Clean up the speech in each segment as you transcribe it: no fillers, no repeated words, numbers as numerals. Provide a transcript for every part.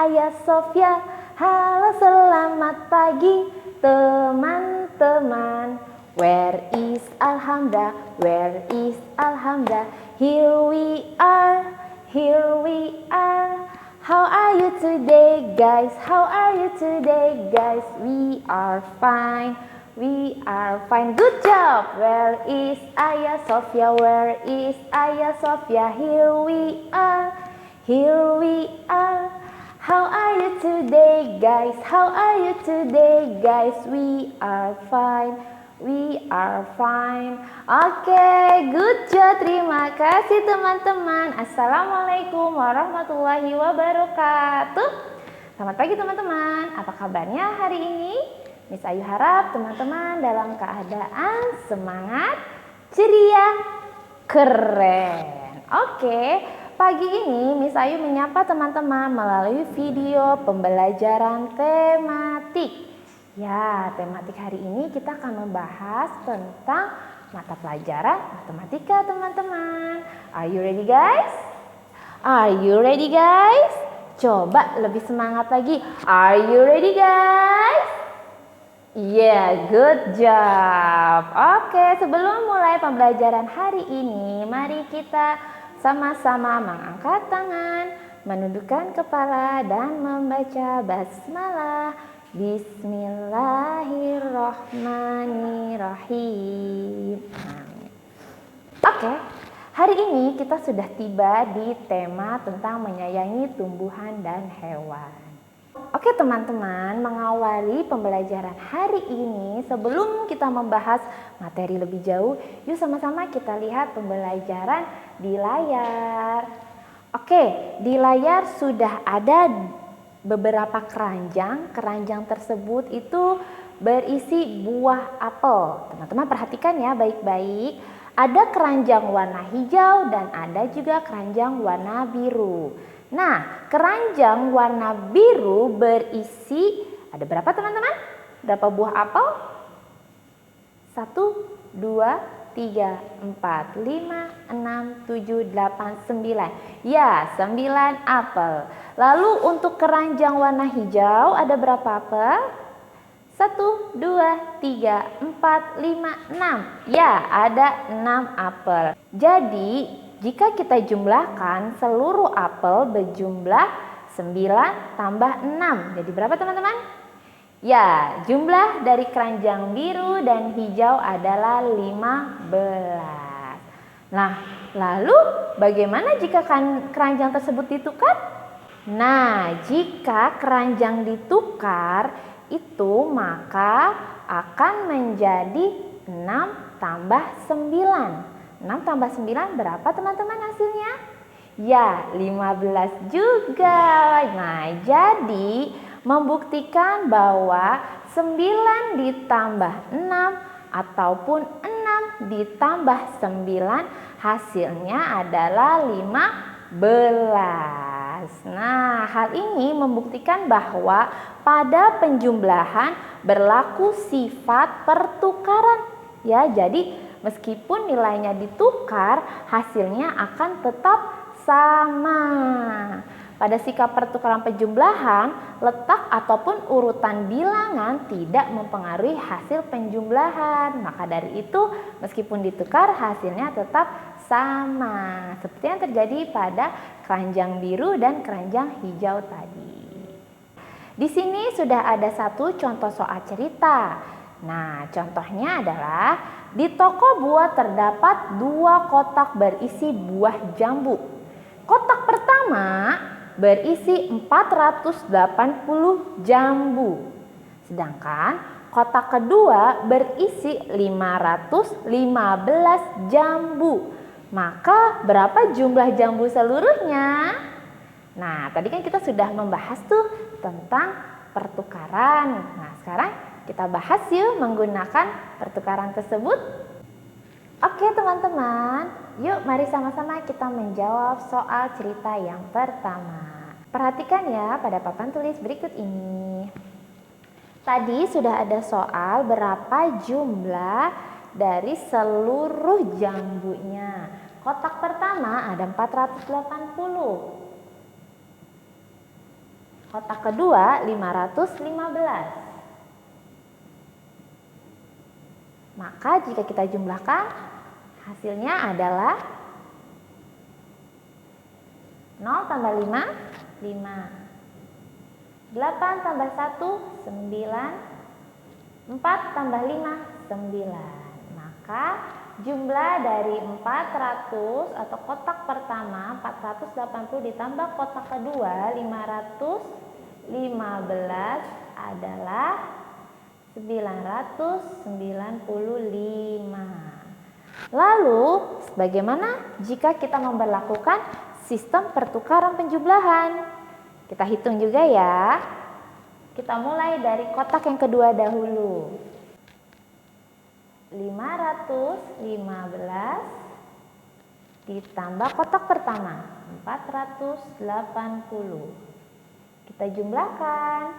Ayah Sofia. Halo, selamat pagi teman-teman. Where is Alhamdulillah? Where is Alhamdulillah? Here we are, here we are. How are you today, guys? How are you today, guys? We are fine. We are fine. Good job. Where is Ayah Sofia? Where is Ayah Sofia? Here we are. Here we are. How are you today, guys? How are you today, guys? We are fine. We are fine. Oke, good job. Terima kasih teman-teman. Assalamualaikum warahmatullahi wabarakatuh. Selamat pagi teman-teman. Apa kabarnya hari ini? Miss Ayu harap teman-teman dalam keadaan semangat, ceria, keren. Oke, pagi ini Miss Ayu menyapa teman-teman melalui video pembelajaran tematik. Ya, tematik hari ini kita akan membahas tentang mata pelajaran matematika teman-teman. Are you ready guys? Are you ready guys? Coba lebih semangat lagi. Are you ready guys? Yeah, good job. Oke, sebelum mulai pembelajaran hari ini, mari kita sama-sama mengangkat tangan, menundukkan kepala dan membaca basmalah. Bismillahirrahmanirrahim. Oke, hari ini kita sudah tiba di tema tentang menyayangi tumbuhan dan hewan. Oke teman-teman, mengawali pembelajaran hari ini, sebelum kita membahas materi lebih jauh, yuk sama-sama kita lihat pembelajaran di layar. Oke, di layar sudah ada beberapa keranjang. Keranjang tersebut itu berisi buah apel. Teman-teman perhatikan ya baik-baik. Ada keranjang warna hijau dan ada juga keranjang warna biru. Nah, keranjang warna biru berisi, ada berapa teman-teman? Berapa buah apel? 1, 2, 3, 4, 5, 6, 7, 8, 9. Ya, 9 apel. Lalu untuk keranjang warna hijau ada berapa apel? 1, 2, 3, 4, 5, 6. Ya, ada 6 apel. Jadi, jika kita jumlahkan seluruh apel berjumlah 9 tambah 6. Jadi berapa teman-teman? Ya, jumlah dari keranjang biru dan hijau adalah 15. Nah, lalu bagaimana jika keranjang tersebut ditukar? Nah, jika keranjang ditukar itu maka akan menjadi 6 tambah 9. 6 tambah 9 berapa teman-teman hasilnya? Ya, 15 juga. Nah, jadi membuktikan bahwa 9 ditambah 6 ataupun 6 ditambah 9 hasilnya adalah 15. Nah, hal ini membuktikan bahwa pada penjumlahan berlaku sifat pertukaran. Ya, jadi meskipun nilainya ditukar, hasilnya akan tetap sama. Pada sikap pertukaran penjumlahan, letak ataupun urutan bilangan tidak mempengaruhi hasil penjumlahan. Maka dari itu, meskipun ditukar, hasilnya tetap sama. Seperti yang terjadi pada keranjang biru dan keranjang hijau tadi. Di sini sudah ada satu contoh soal cerita. Nah, contohnya adalah di toko buah terdapat 2 kotak berisi buah jambu. Kotak pertama berisi 480 jambu. Sedangkan kotak kedua berisi 515 jambu. Maka berapa jumlah jambu seluruhnya? Nah, tadi kan kita sudah membahas tuh tentang pertukaran. Nah, sekarang kita bahas yuk menggunakan pertukaran tersebut. Oke teman-teman, yuk mari sama-sama kita menjawab soal cerita yang pertama. Perhatikan ya pada papan tulis berikut ini. Tadi sudah ada soal berapa jumlah dari seluruh jambunya. Kotak pertama ada 480. Kotak kedua 515. Maka jika kita jumlahkan, hasilnya adalah 0 tambah 5, 5. 8 tambah 1, 9. 4 tambah 5, 9. Maka jumlah dari 400 atau kotak pertama 480 ditambah kotak kedua 515 adalah 995. Lalu bagaimana jika kita memberlakukan sistem pertukaran penjumlahan? Kita hitung juga ya. Kita mulai dari kotak yang kedua dahulu. 515 ditambah kotak pertama 480. Kita jumlahkan.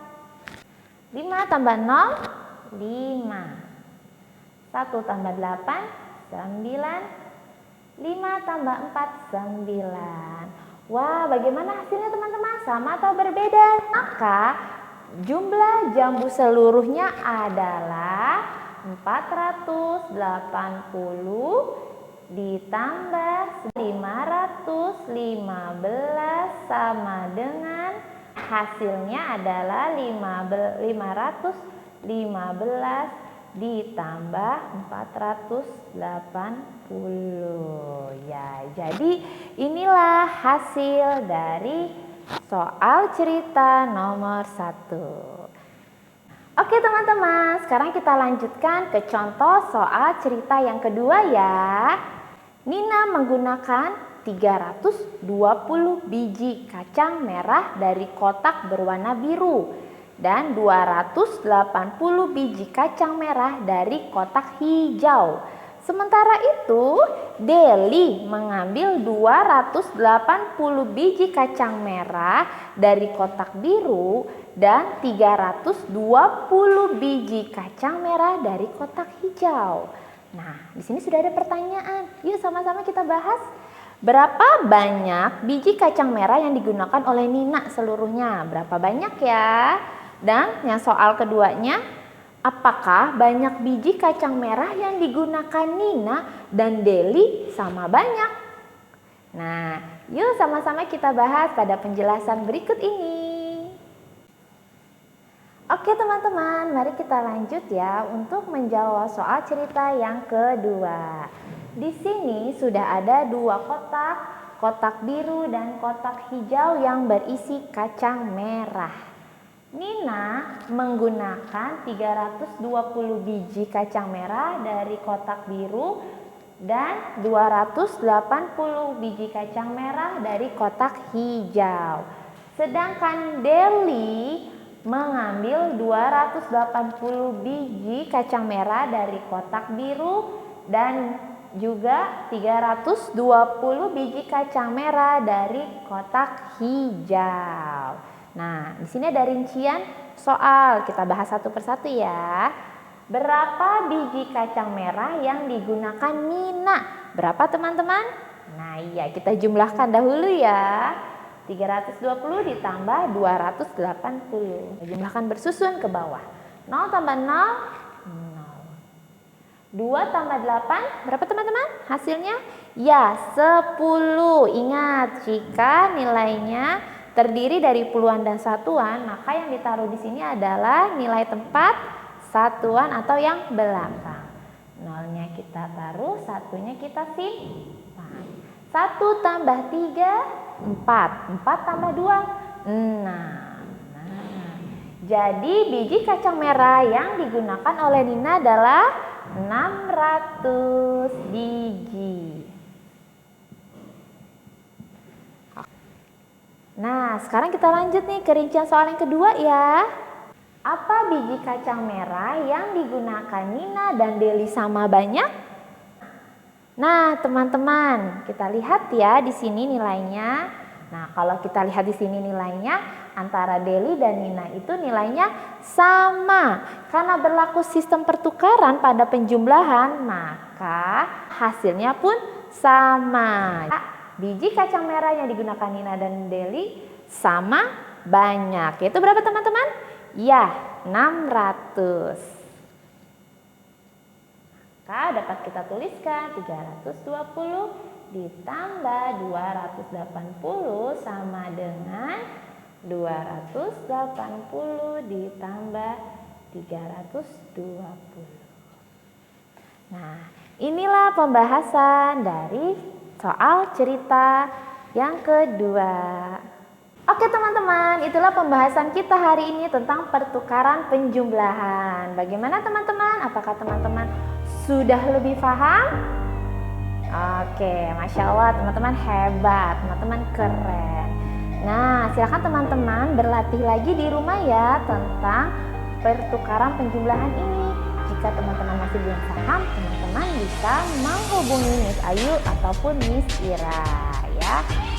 5 tambah 0, 5. 1 tambah 8, 9. 5 tambah 4, 9. Wah, bagaimana hasilnya teman-teman? Sama atau berbeda? Maka jumlah jambu seluruhnya adalah 480 ditambah 515 sama dengan hasilnya adalah 515 ditambah 480. Ya, jadi inilah hasil dari soal cerita nomor 1. Oke teman-teman, sekarang kita lanjutkan ke contoh soal cerita yang kedua ya. Nina menggunakan 320 biji kacang merah dari kotak berwarna biru dan 280 biji kacang merah dari kotak hijau. Sementara itu, Deli mengambil 280 biji kacang merah dari kotak biru dan 320 biji kacang merah dari kotak hijau. Nah, di sini sudah ada pertanyaan. Yuk sama-sama kita bahas. Berapa banyak biji kacang merah yang digunakan oleh Nina seluruhnya? Berapa banyak ya? Dan yang soal keduanya, apakah banyak biji kacang merah yang digunakan Nina dan Deli sama banyak? Nah, yuk sama-sama kita bahas pada penjelasan berikut ini. Oke teman-teman, mari kita lanjut ya untuk menjawab soal cerita yang kedua. Di sini sudah ada dua kotak, kotak biru dan kotak hijau yang berisi kacang merah. Nina menggunakan 320 biji kacang merah dari kotak biru dan 280 biji kacang merah dari kotak hijau. Sedangkan Deli mengambil 280 biji kacang merah dari kotak biru dan juga 320 biji kacang merah dari kotak hijau. Nah, di sini ada rincian soal. Kita bahas satu persatu ya. Berapa biji kacang merah yang digunakan Nina? Berapa teman-teman? Nah, iya kita jumlahkan dahulu ya. 320 ditambah 280. Jumlahkan bersusun ke bawah. 0 tambah 0, 2 tambah 8, berapa teman-teman? Hasilnya? Ya, 10. Ingat, jika nilainya terdiri dari puluhan dan satuan, maka yang ditaruh di sini adalah nilai tempat satuan atau yang belakang. Nolnya kita taruh, satunya kita simpan. 1 tambah 3, 4. 4 tambah 2, 6. Jadi biji kacang merah yang digunakan oleh Nina adalah 600 biji. Nah, sekarang kita lanjut nih ke rincian soal yang kedua ya. Apa biji kacang merah yang digunakan Nina dan Deli sama banyak? Nah, teman-teman, kita lihat ya di sini nilainya. Nah, kalau kita lihat di sini nilainya antara Deli dan Nina itu nilainya sama. Karena berlaku sistem pertukaran pada penjumlahan, maka hasilnya pun sama. Biji kacang merah yang digunakan Nina dan Deli sama banyak. Yaitu berapa teman-teman? Ya, 600. Maka dapat kita tuliskan 320 ditambah 280 sama dengan 280 ditambah 320. Nah, inilah pembahasan dari soal cerita yang kedua. Oke teman-teman, itulah pembahasan kita hari ini tentang pertukaran penjumlahan. Bagaimana teman-teman? Apakah teman-teman sudah lebih paham? Oke, Masya Allah teman-teman hebat, teman-teman keren. Nah, silakan teman-teman berlatih lagi di rumah ya tentang pertukaran penjumlahan ini. Jika teman-teman masih belum paham, teman-teman bisa menghubungi Miss Ayu ataupun Miss Ira ya.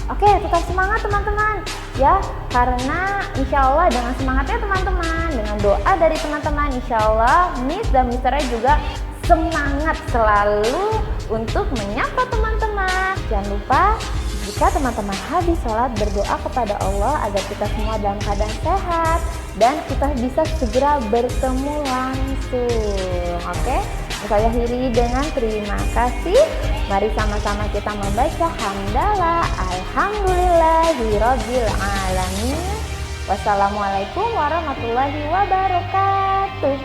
Oke, tetap semangat teman-teman ya, karena insya Allah dengan semangatnya teman-teman, dengan doa dari teman-teman, insya Allah Miss dan Miss Ira juga semangat selalu untuk menyapa teman-teman. Jangan lupa jika teman-teman habis sholat berdoa kepada Allah agar kita semua dalam keadaan sehat dan kita bisa segera bertemu langsung. Oke, saya akhiri dengan terima kasih. Mari sama-sama kita membaca hamdalah alhamdulillahirabbil alamin. Wassalamualaikum warahmatullahi wabarakatuh.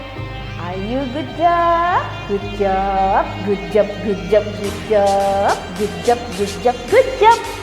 Ayo, good job, good job, good job, good job, good job, good job, good job, good job.